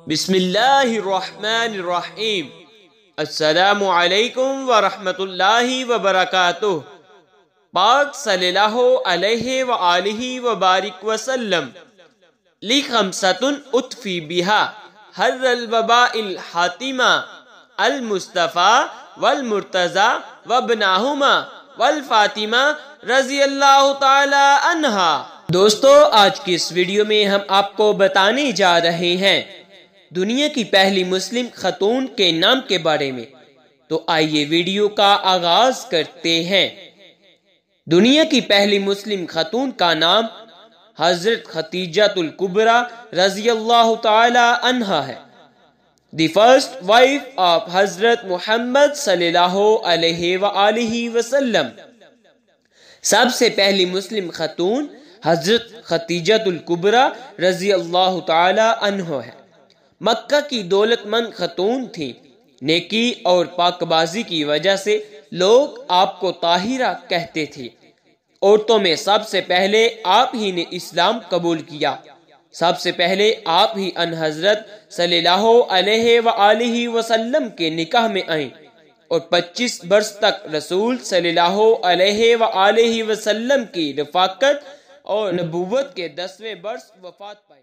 بسم اللہ الرحمن الرحیم۔ السلام علیکم ورحمۃ اللہ وبرکاتہ۔ پاک صلی اللہ علیہ وآلہ وبارک وسلم لی خمسۃ اطفی بہا حر الوباء الحاتمہ المصطفیٰ والمرتضی وابنہما والفاطمہ رضی اللہ تعالی عنہا۔ دوستو، آج کی اس ویڈیو میں ہم آپ کو بتانے جا رہے ہیں دنیا کی پہلی مسلم خاتون کے نام کے بارے میں۔ تو آئیے ویڈیو کا آغاز کرتے ہیں۔ دنیا کی پہلی مسلم خاتون کا نام حضرت خدیجہ الکبریٰ رضی اللہ تعالی عنہا ہے۔ دی فرسٹ وائف آف حضرت محمد صلی اللہ علیہ وآلہ وسلم۔ سب سے پہلی مسلم خاتون حضرت خدیجہ الکبریٰ رضی اللہ تعالی عنہ ہے۔ مکہ کی دولت مند خاتون تھی۔ نیکی اور پاک بازی کی وجہ سے لوگ آپ کو طاہرہ کہتے تھے۔ عورتوں میں سب سے پہلے آپ ہی نے اسلام قبول کیا۔ سب سے پہلے آپ ہی ان حضرت صلی اللہ علیہ وآلہ وسلم کے نکاح میں آئیں اور 25 برس تک رسول صلی اللہ علیہ وآلہ وسلم کی رفاقت اور نبوت کے 10ویں برس وفات پائی۔